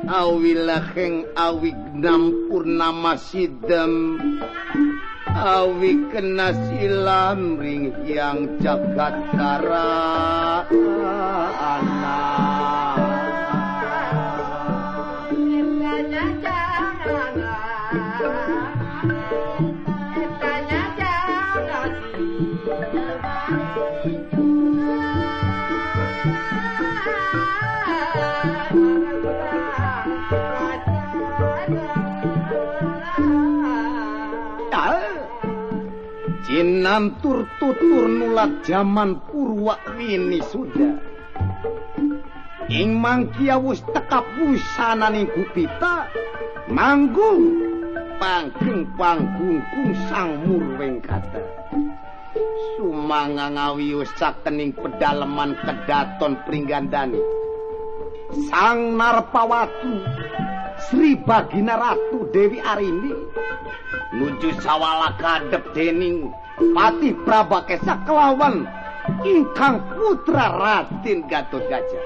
Awilaheng awignam purnama sidem awi kena silam ring yang jagat kara Jinantur tutur nulat jaman purwa wini sudah ing mangkia wis tekap wusananing Gupita manggung panggeng panggungkung sang murweng kata sumanga ngawi sakening pedalaman kedaton Pringgandani sang Narpawatu Sri Bagina Ratu Dewi Arini nuju sawala kadep dening Patih Prabakesa kelawan ingkang putra Raden Gatotkaca.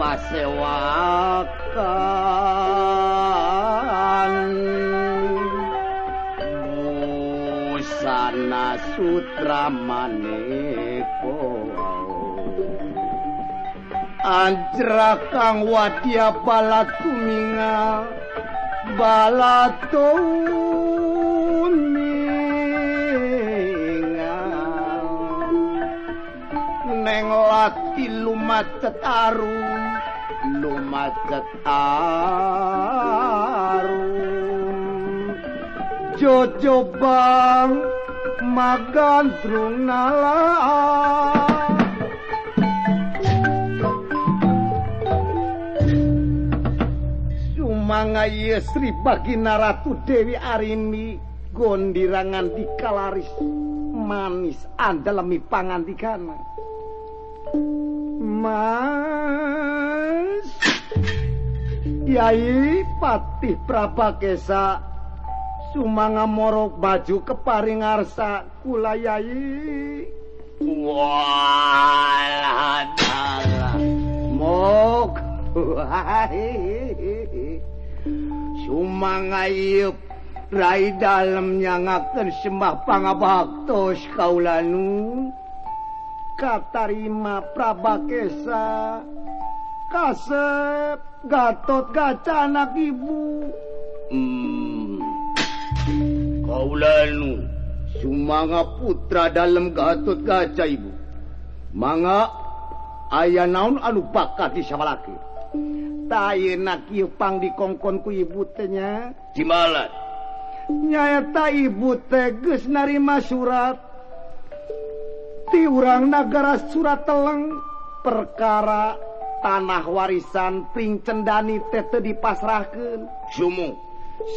pasewakan busana sutra maneka anjra kang wadya balatuminga balatuminga neng lati lumacet arum jojo bang magandrung nala sumanga Sri Bagina Ratu Dewi Arini gondirangan dikalaris manis andalemi pangandikana Mas Yai Patih Prabakesa sumanga morok baju keparing arsa kula Yai walah mok sumanga ieu rai dalem nyangaken sembah pangabaktos kaulanu katarima Prabakesa kasep Gatot Kaca anak ibu kaulanu sumanga putra dalem Gatot Kaca ibu mangga aya naon anu bakat disawalake tayeuna kieu pang dikongkon ku ibu teh nya jimalan nyaeta ibu teh geus narima surat ti urang nagara Surat Teleng perkara tanah warisan Pring Cendani teh teu dipasrahkeun sumu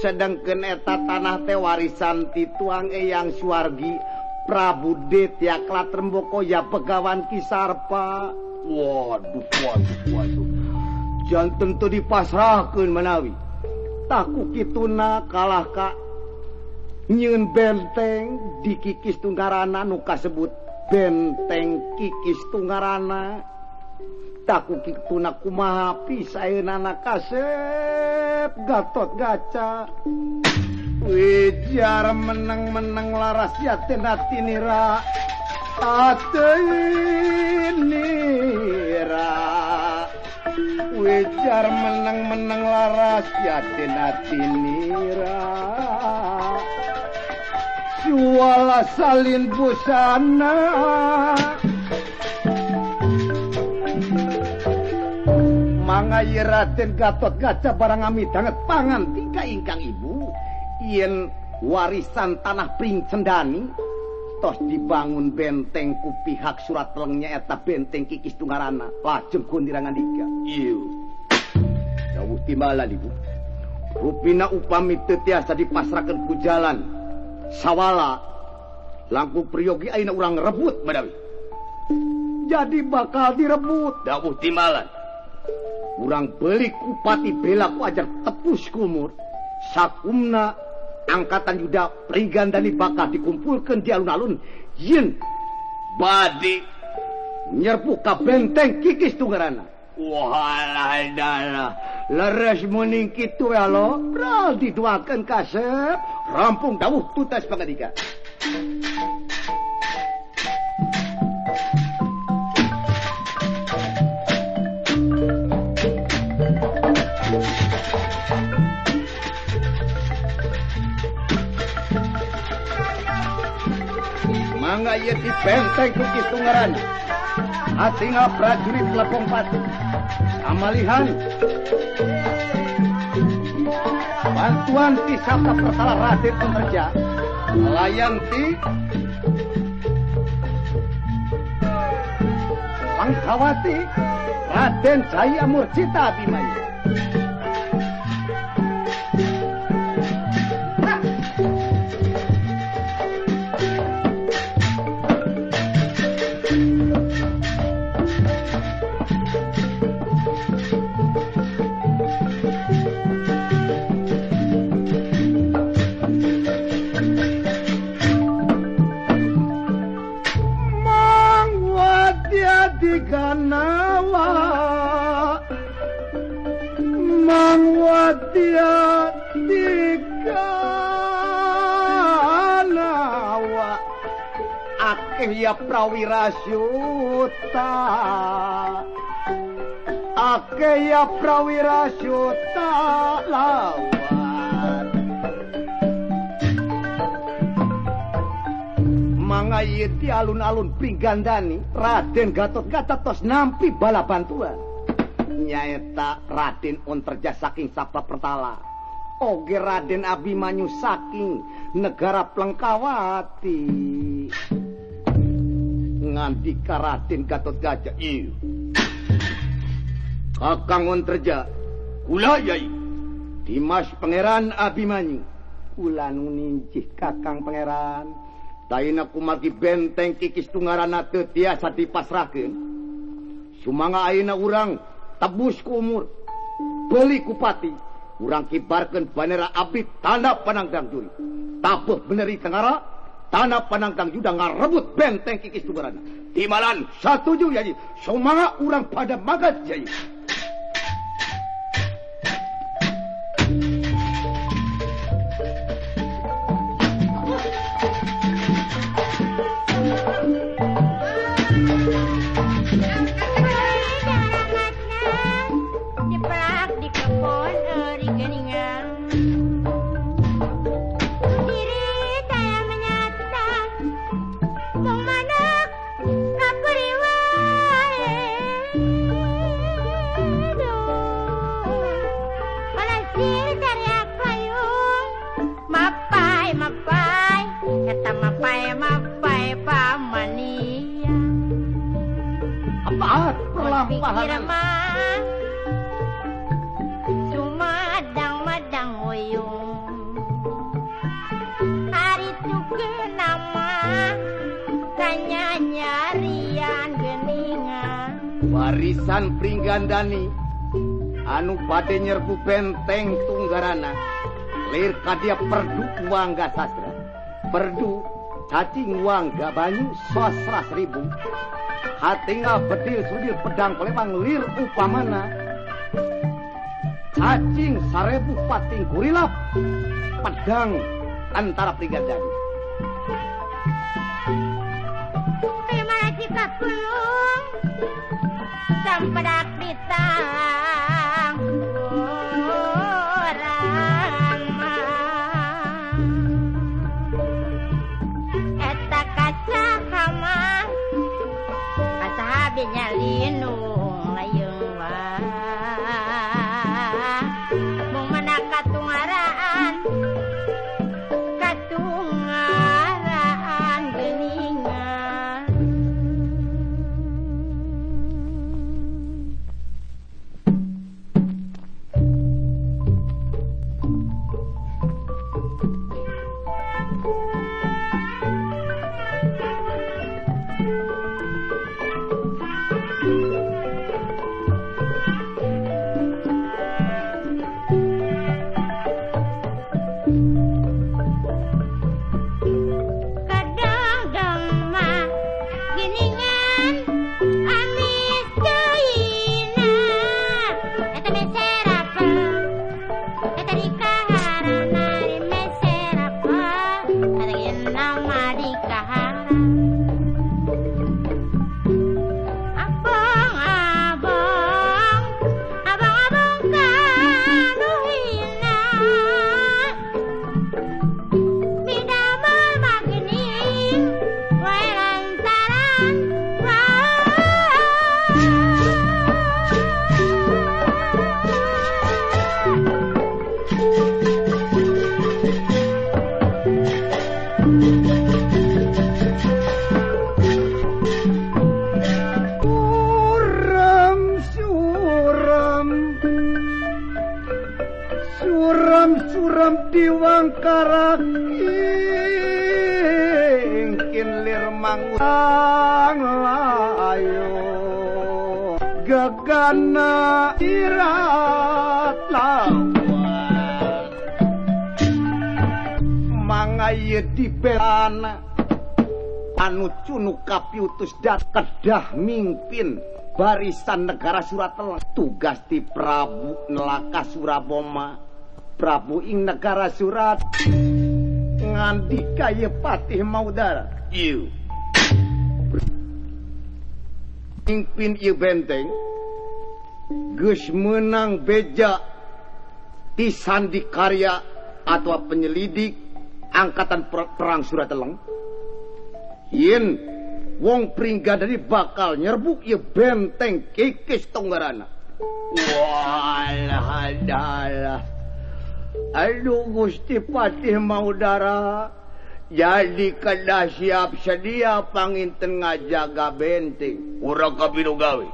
sedengkeun eta tanah teh warisan ti tuang Eyang Suwargi Prabu Detya Klatrembaka ya Begawan Kisarpa waduh jan tentu dipasrahkeun manawi taku kituna kalah ka nyieun benteng di Kikis Tunggarana nu kasebut benteng Kikis Tunggarana taku kituna kumaha pisaeunana kasep Gatot Kaca wijar meneng-meneng laras yaten atinira wijar meneng-meneng laras yaten atinira juala salin busana mangayi Raden Gatot Kaca barang amidanget pangantika ingkang ibu yen warisan tanah Pring Cendani tos dibangun benteng ku pihak Surat Teleng nyaeta benteng Kikis Tunggarana lajeng gondirangan dika ieu dawuh timbalan ibu rupina upami teu tiasa dipasrahkeun ku jalan sawala langkung priyogi ayeuna urang rebut badawi jadi bakal direbut dawuh timbalan urang beuli kupati bela ku ajar tepus kumur sakumna angkatan Yuda Pringgandani bakal dikumpulkeun di alun-alun yen bade nyerbu ka benteng Kikis Tunggarana walah dana leres meuning kitu ya lo bral diduakeun kasep rampung dawuh tutas pangadika mangga ieu di benteng Kikis Tunggarana atingal prajurit Lepong Pati amalihan bantuan ti Saka Persala Raden Pemerja layang ti Pangkawati Raden Jaya Murcita Abimanyu Ganawa dia diganawa akeh ya prawira syuta akeh ya prawira syuta lawan mangaye di alun-alun pinggandani Raden Gatotkaca tos nampi bala bantuan nyaeta Raden Onterja saking Sabapertala oge Raden Abimanyu saking negara Plengkawati ngandika Raden Gatotkaca iyo Kakang Onterja kula yai Dimas Pangeran Abimanyu kula nuninjih Kakang Pangeran daina kumargi benteng kikis tunggarana teu tiasa dipasrahkeun sumangga ayeuna urang tebus ku umur beli kupati urang kibarkeun banera abdi tanda Panangdang Juri tabuh beneri tengara tanda Panangdang Juda ngarebut benteng kikis tunggarana timalan satuju yaji sumangga urang pada magat yaji warisan Pringgandani anu bade nyerbu benteng tunggarana lir kadia perdu wangga sastra perdu cacing wangga banyu 100.000 hatinga bedil sudir pedang pelempang lir upamana cacing 1000 pating kurilap pedang antara Pringgandani gimana jika kulung sampedak ditang orang mah eta kaca hama kaca habinya linung layung wah mung mana katungaraan geningan suram diwang karaking kinlir mangutang layo gagana irat lawan mangaye di belana anu cunuk kapiutus dat kedah mimpin barisan negara Surateleng tugas ti Prabu Nelaka Suraboma Prabu ing negara Surat ngandika ye Patih Maudara. Ieu. Pingpin ieu benteng geus menang beja ti Sandikarya atau penyelidik angkatan perang Surateleng. Yen wong Pringgadani bakal nyerbuk ieu benteng Kikis Tunggarana. Walah adalah. Aduh Gusti Patih Maudara, jadi kada siap sedia panginten ngajaga benteng. Urang kabinu gawe.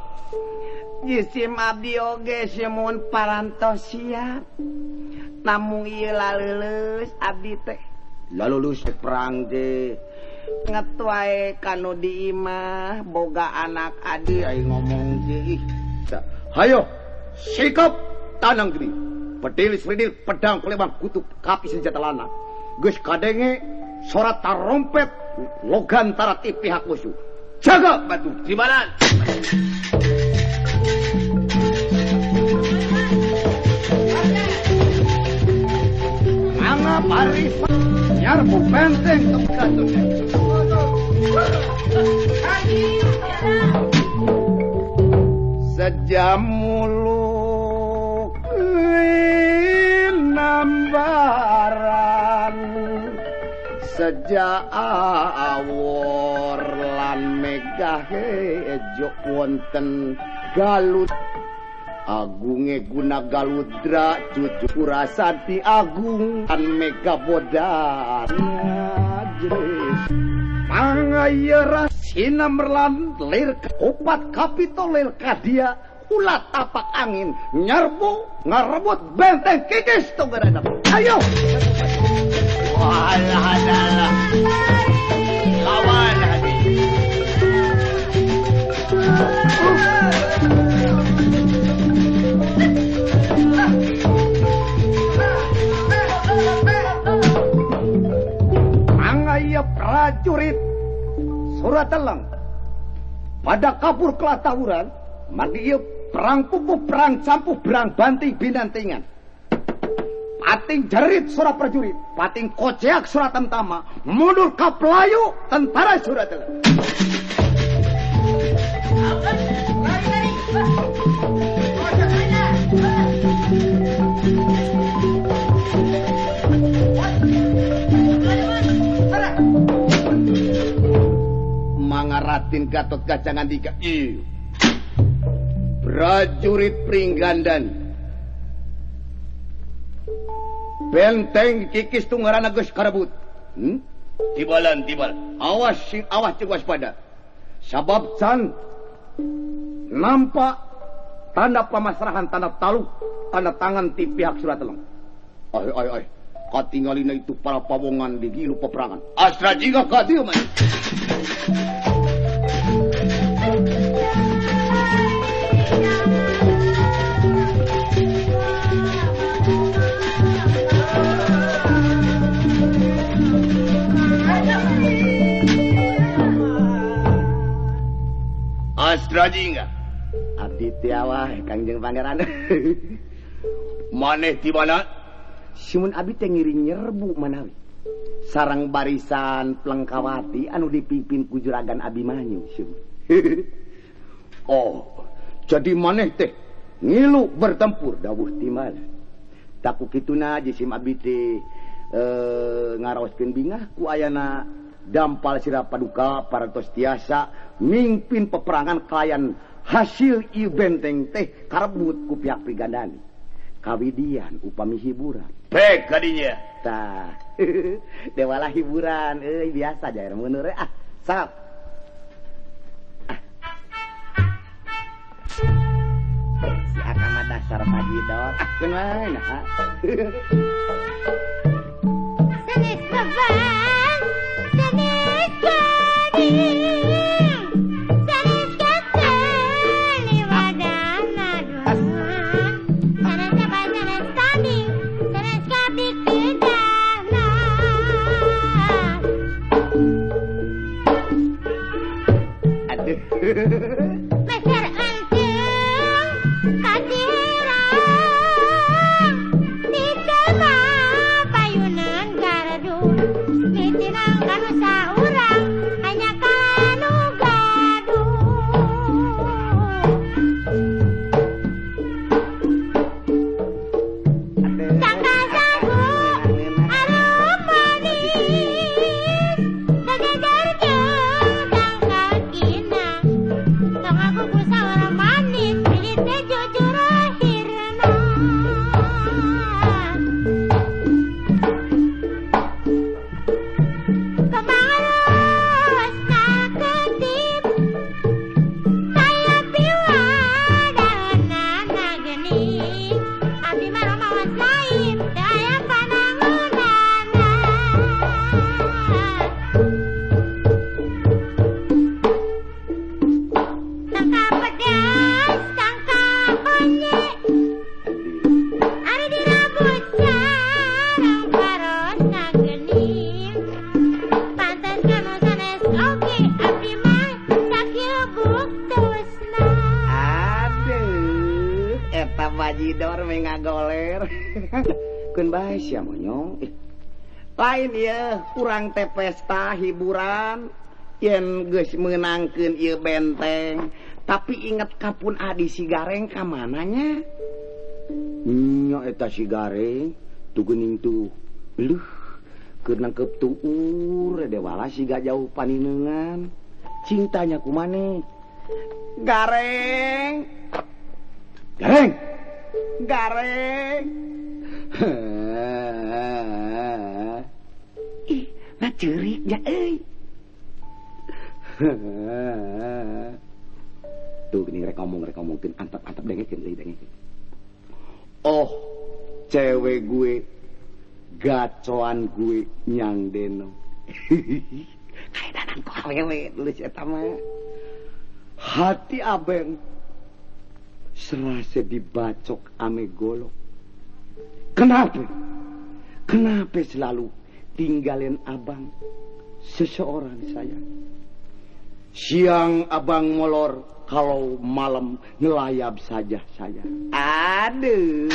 Jisim abdi oge semun parantos siap. Namung ieu laleuleus abdi teh. Lalulus perang teh. Nget wae kanu di imah boga anak adi ai ngomong teh. Hayo sikap tanang gede. Pedil pedang pelebang kutub kapi senjata lana. Geus kadenge sorat tarompet logan tarati pihak musuh. Jaga batu Di mana? Mangga barisan nyarbu benteng tepkatune. Sejam muluk nambaran sejak awor lan megah hejo wonten Galut agunge guna Galudra cucu Purasati Agung lan mega bodan jeres mangayera sinamerlan lir opat kapitol kadia ulat tapak angin nyerbu ngarebut benteng Kikis Tunggarana. Ayo Walah adalah. Lawan hadi. mangaya prajurit Surateleng pada kapur kelatawuran mandi perang pupuh perang campuh berang banting binantingan. Pating jerit surat prajurit, pating koceak surat tentama, mundur ka pelayu tentara Surateleng. Mangaratin Gatot Kaca ngandika, "Ieu prajurit Pringgandani benteng Kikis Tunggarana geus karebut. Tibalan. Awas cing waspada. Sabab can nampak tanda pamasrahan, tanda taluk, tanda tangan ti pihak Surateleng. Ay. Katinggalina itu para pawongan di gilu peperangan. Astra jingga ka dieu man. Astra jingga. Abdi teh awah Kangjeng Pangeran. Maneh di mana? Simun abdi teh ngiring nyerbu manawi. Sarang barisan Plengkawati anu dipimpin ku Juragan Abimanyu. Oh, jadi maneh teh ngilu bertempur dawuh ti mana? Taku kituna jisim abdi teh ngaraoskeun bingah ku ayana dampal sira paduka parantos tiasa mimpin peperangan kalayan hasil ieu benteng teh karebut ku pihak Pringgandani. Kawidian upami hiburan. Baik kadinya. Tah. Dewalah hiburan biasa jair mundur sap. Si akang mah dasar majidor. Keun wae nah. Senis beban, senis gading, senis kacang, liwadan aduan, senis cabai, senis kambing, senis kabik pidana. Aduh. Meser anjing, kadirang, di eta bajidor mengagoler. Kun bae sia monyong. Lain ya, kurang teh pesta hiburan yen geus meunangkeun ieu benteng. Tapi inget kapun adi si Gareng ka mananya? Nya eta si Gareng tu geuning tu. Leuh, keur nangkep tuur dewala siga jauh paninengan. Cintanya kumaneh. Gareng. Gareng. Gareng. Ih, nah ceurik ya euy. Tuh gini rek ngomongkeun antep dengekeun deui dengekeun. Oh, cewek gue, gacoan gue Nyang Deno. Kayak danang kok awewe dulu si eta mah. Hati abeng serasa dibacok ame golok. Kenapa? Kenapa selalu tinggalin abang seseorang saya? Siang abang molor, kalau malam ngelayap saja saya. Aduh,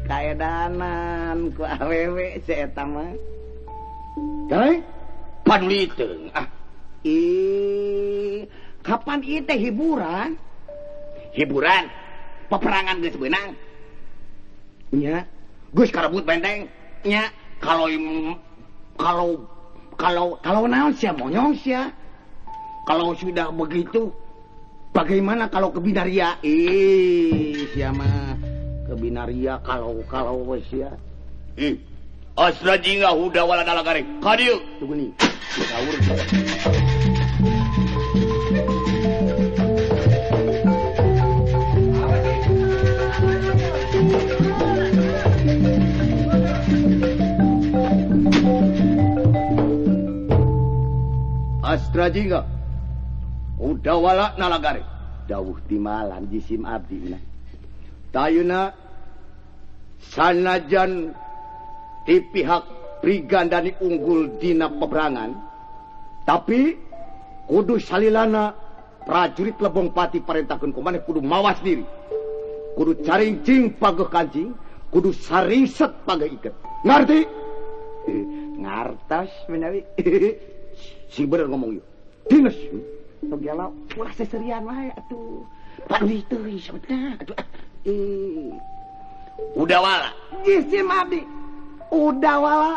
kayak danan ku awewe si eta mah. Galeng, Paduli teung. Kapan ieu teh hiburan? Hiburan, peperangan geus beunang. Nya, Geus karebut benteng. nya Kalau naon sia monyong sia? kalau sudah begitu, Bagaimana kalau ke Binaria? Sia mah ke Binaria kalau sia. Asra jingga huda wala dalagare. Kadieu. Tunggu nih. Saur. Astra jingga udah wala nalagare dawuh timalan jisim abdi menang tayuna sanajan di pihak Prigandani unggul dina peperangan tapi kudu salilana prajurit Lebong Pati parentahkeun kumaneh kudu mawas diri kudu carincing pageuh kancing kudu sariset pageuh iket ngarti ngartos menawi si bener ngomong yuk dinas togela ulah seserian wae atuh paduli teuing sebetna atuh Udah wala. jisim abdi udah wala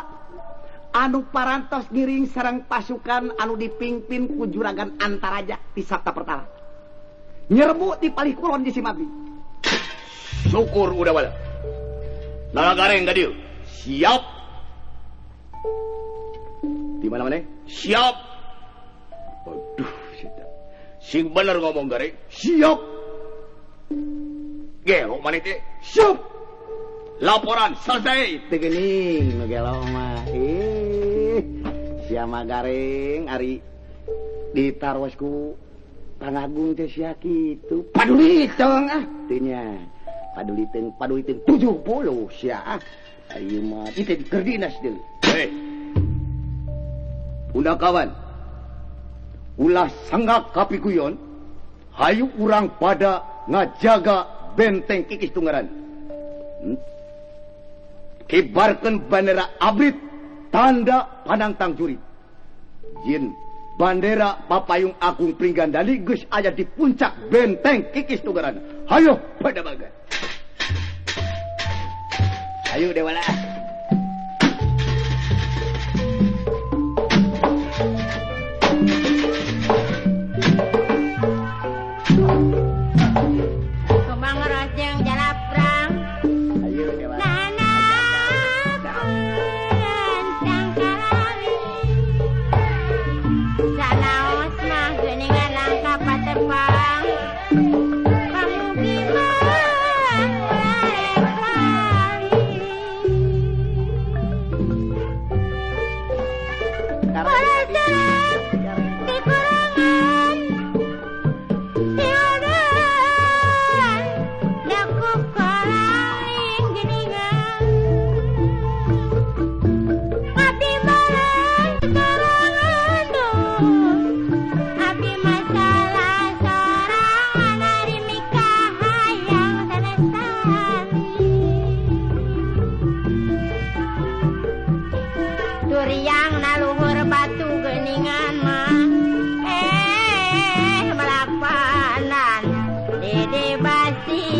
anu parantos giring sareng pasukan anu dipimpin ku Juragan Antaraja di Sabta Pertala nyerbu di palih kulon jisim abdi Syukur udah wala. Nalagare enggak dieu. Siap. di mana maneh Siap. aduh sita Sing bener ngomong gare. siap Gelo maneh teh. siap Laporan selesai. teu geuning nu gelo mah sia mah Gareng ari ditarwas ku Pangagung teh sia kitu paduli teung teu nya paduli teung 70 sia ayeuna mah itu keur dinas deui Unda kawan ulah sanggak kapikuyon hayu urang pada ngajaga benteng Kikis Tunggaran kibarkeun bandera abrit tanda panantang jurit jin bandera Papayung Agung Pringgandani geus aya di puncak benteng Kikis Tunggaran hayo pada bagan ayo dewala Gede Basi